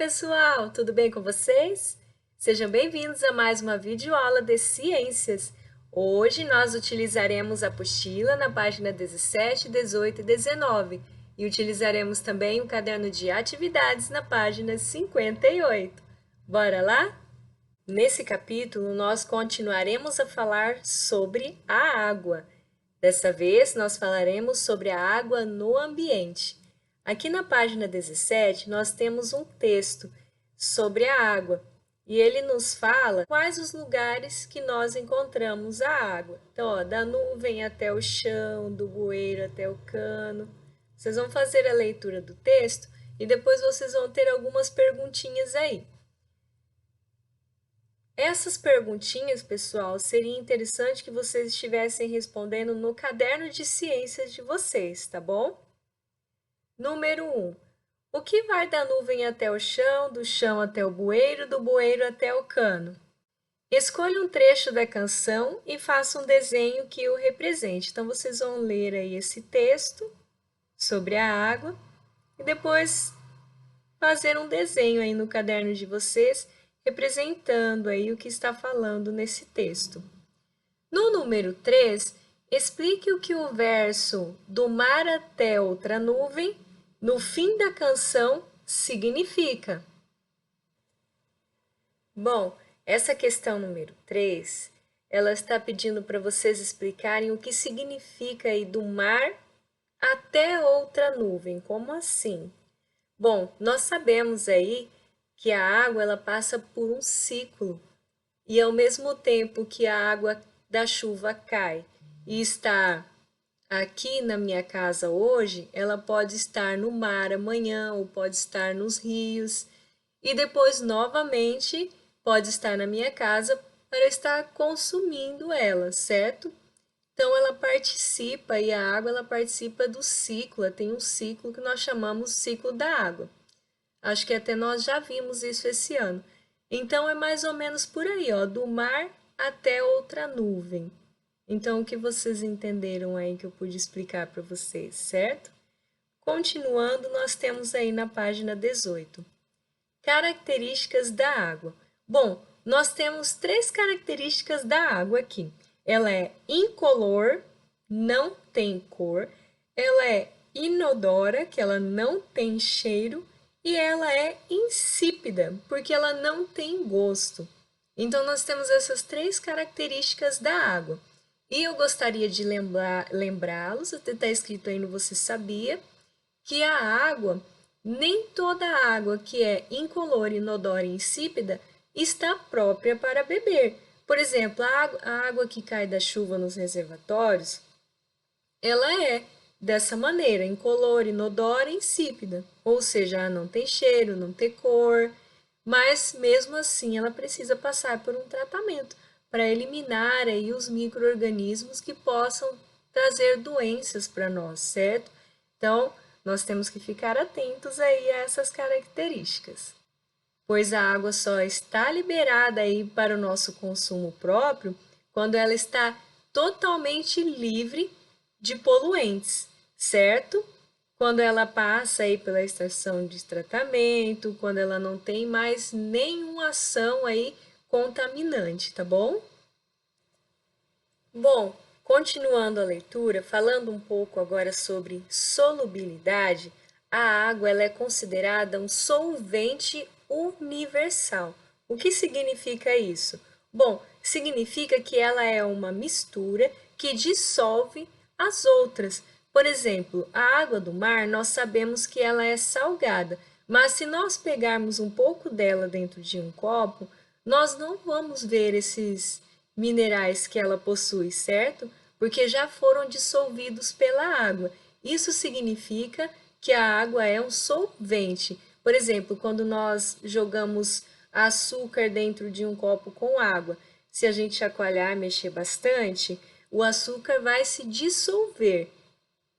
pessoal! Tudo bem com vocês? Sejam bem-vindos a mais uma videoaula de ciências. Hoje nós utilizaremos a apostila na página 17, 18 e 19 e utilizaremos também o caderno de atividades na página 58. Bora lá? Nesse capítulo, nós continuaremos a falar sobre a água. Dessa vez, nós falaremos sobre a água no ambiente. Aqui na página 17, nós temos um texto sobre a água e ele nos fala quais os lugares que nós encontramos a água. Então, ó, da nuvem até o chão, do bueiro até o cano. Vocês vão fazer a leitura do texto e depois vocês vão ter algumas perguntinhas aí. Essas perguntinhas, pessoal, seria interessante que vocês estivessem respondendo no caderno de ciências de vocês, tá bom? Número 1. O que vai da nuvem até o chão, do chão até o bueiro, do bueiro até o cano? Escolha um trecho da canção e faça um desenho que o represente. Então, vocês vão ler aí esse texto sobre a água e depois fazer um desenho aí no caderno de vocês, representando aí o que está falando nesse texto. No número 3, explique o que o verso do mar até outra nuvem, no fim da canção, significa. Bom, essa questão número 3, ela está pedindo para vocês explicarem o que significa aí do mar até outra nuvem. Como assim? Bom, nós sabemos aí que a água ela passa por um ciclo e ao mesmo tempo que a água da chuva cai e está aqui na minha casa hoje, ela pode estar no mar amanhã ou pode estar nos rios e depois novamente pode estar na minha casa para estar consumindo ela, certo? Então ela participa e a água ela participa do ciclo, ela tem um ciclo que nós chamamos ciclo da água. Acho que até nós já vimos isso esse ano. Então, é mais ou menos por aí, ó, do mar até outra nuvem. Então, o que vocês entenderam aí que eu pude explicar para vocês, certo? Continuando, nós temos aí na página 18. Características da água. Bom, nós temos 3 características da água aqui. Ela é incolor, não tem cor. Ela é inodora, que ela não tem cheiro. E ela é insípida, porque ela não tem gosto. Então, nós temos essas 3 características da água. E eu gostaria de lembrá-los, até está escrito aí no Você Sabia, que a água, nem toda a água que é incolor, inodora e insípida está própria para beber. Por exemplo, a água que cai da chuva nos reservatórios, ela é dessa maneira, incolor, inodora e insípida. Ou seja, ela não tem cheiro, não tem cor, mas mesmo assim ela precisa passar por um tratamento para eliminar aí os micro-organismos que possam trazer doenças para nós, certo? Então, nós temos que ficar atentos aí a essas características. Pois a água só está liberada aí para o nosso consumo próprio quando ela está totalmente livre de poluentes, certo? Quando ela passa aí pela estação de tratamento, quando ela não tem mais nenhuma ação aí contaminante, tá bom? Bom, continuando a leitura, falando um pouco agora sobre solubilidade, a água ela é considerada um solvente universal. O que significa isso? Bom, significa que ela é uma mistura que dissolve as outras. Por exemplo, a água do mar, nós sabemos que ela é salgada, mas se nós pegarmos um pouco dela dentro de um copo, nós não vamos ver esses minerais que ela possui, certo? Porque já foram dissolvidos pela água. Isso significa que a água é um solvente. Por exemplo, quando nós jogamos açúcar dentro de um copo com água, se a gente chacoalhar e mexer bastante, o açúcar vai se dissolver.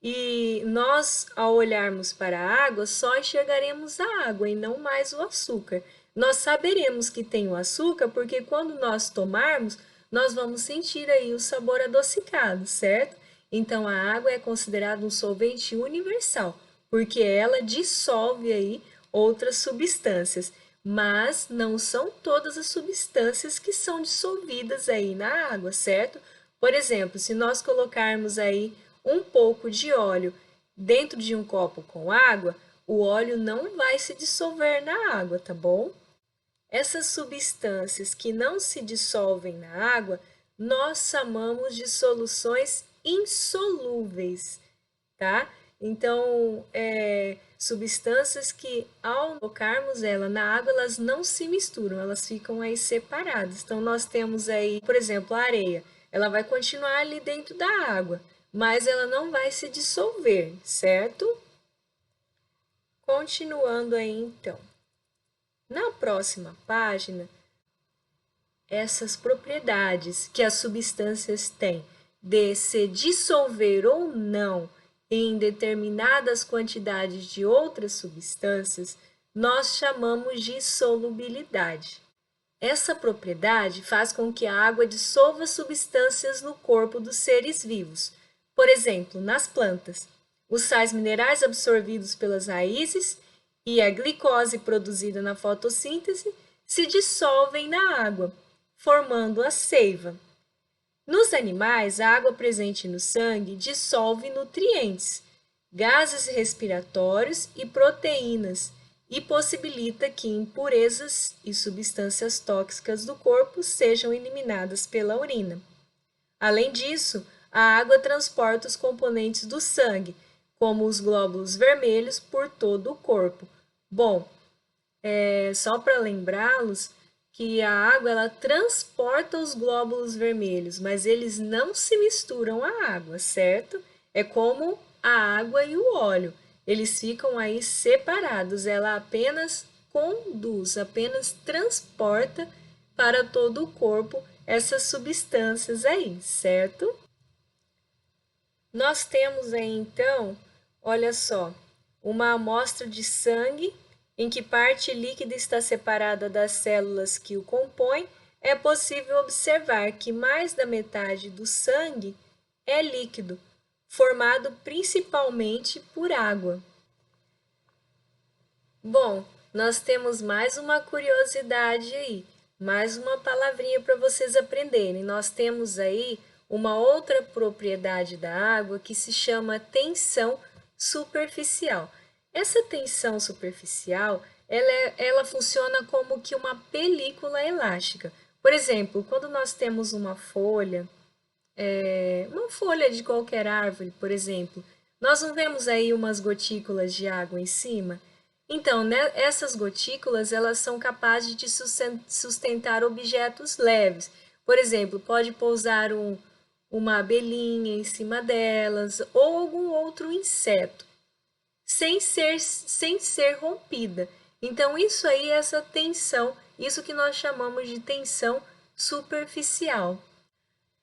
E nós, ao olharmos para a água, só enxergaremos a água e não mais o açúcar. Nós saberemos que tem o açúcar porque quando nós tomarmos, nós vamos sentir aí o sabor adocicado, certo? Então, a água é considerada um solvente universal, porque ela dissolve aí outras substâncias, mas não são todas as substâncias que são dissolvidas aí na água, certo? Por exemplo, se nós colocarmos aí um pouco de óleo dentro de um copo com água, o óleo não vai se dissolver na água, tá bom? Essas substâncias que não se dissolvem na água, nós chamamos de soluções insolúveis, tá? Então, substâncias que ao colocarmos ela na água, elas não se misturam, elas ficam aí separadas. Então, nós temos aí, por exemplo, a areia. Ela vai continuar ali dentro da água, mas ela não vai se dissolver, certo? Continuando aí, então. Na próxima página, essas propriedades que as substâncias têm de se dissolver ou não em determinadas quantidades de outras substâncias, nós chamamos de solubilidade. Essa propriedade faz com que a água dissolva substâncias no corpo dos seres vivos. Por exemplo, nas plantas, os sais minerais absorvidos pelas raízes e a glicose produzida na fotossíntese se dissolvem na água, formando a seiva. Nos animais, a água presente no sangue dissolve nutrientes, gases respiratórios e proteínas e possibilita que impurezas e substâncias tóxicas do corpo sejam eliminadas pela urina. Além disso, a água transporta os componentes do sangue, como os glóbulos vermelhos, por todo o corpo. Bom, só para lembrá-los que a água ela transporta os glóbulos vermelhos, mas eles não se misturam à água, certo? É como a água e o óleo. Eles ficam aí separados, ela apenas conduz, apenas transporta para todo o corpo essas substâncias aí, certo? Nós temos aí então, olha só, uma amostra de sangue em que parte líquida está separada das células que o compõem. É possível observar que mais da metade do sangue é líquido, formado principalmente por água. Bom, nós temos mais uma curiosidade aí, mais uma palavrinha para vocês aprenderem. Nós temos aí uma outra propriedade da água que se chama tensão superficial. Essa tensão superficial, ela funciona como que uma película elástica. Por exemplo, quando nós temos uma folha de qualquer árvore, por exemplo, nós não vemos aí umas gotículas de água em cima? Então, né, essas gotículas, elas são capazes de sustentar objetos leves. Por exemplo, pode pousar uma abelhinha em cima delas ou algum outro inseto, sem ser rompida. Então, isso aí é essa tensão, isso que nós chamamos de tensão superficial.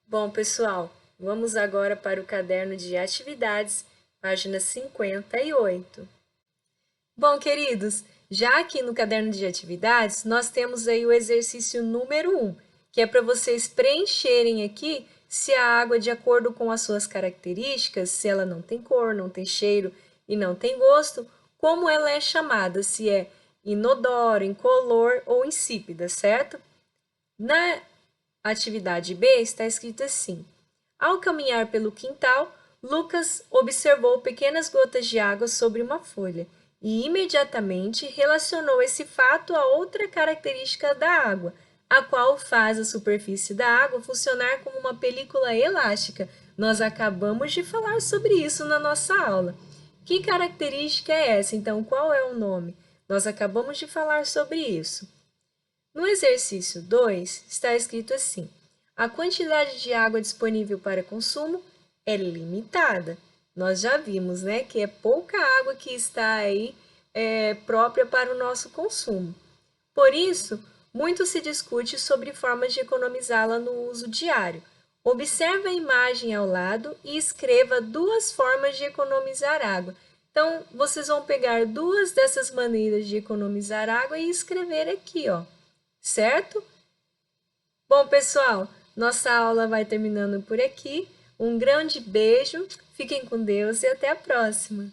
Bom, pessoal, vamos agora para o caderno de atividades, página 58. Bom, queridos, já aqui no caderno de atividades, nós temos aí o exercício número 1, que é para vocês preencherem aqui se a água, de acordo com as suas características, se ela não tem cor, não tem cheiro e não tem gosto, como ela é chamada, se é inodora, incolor ou insípida, certo? Na atividade B está escrito assim: ao caminhar pelo quintal, Lucas observou pequenas gotas de água sobre uma folha e imediatamente relacionou esse fato a outra característica da água, a qual faz a superfície da água funcionar como uma película elástica. Nós acabamos de falar sobre isso na nossa aula. Que característica é essa? Então, qual é o nome? Nós acabamos de falar sobre isso. No exercício 2, está escrito assim: a quantidade de água disponível para consumo é limitada. Nós já vimos, né, que é pouca água que está aí própria para o nosso consumo. Por isso, muito se discute sobre formas de economizá-la no uso diário. Observe a imagem ao lado e escreva 2 formas de economizar água. Então, vocês vão pegar 2 dessas maneiras de economizar água e escrever aqui, ó. Certo? Bom, pessoal, nossa aula vai terminando por aqui. Um grande beijo, fiquem com Deus e até a próxima!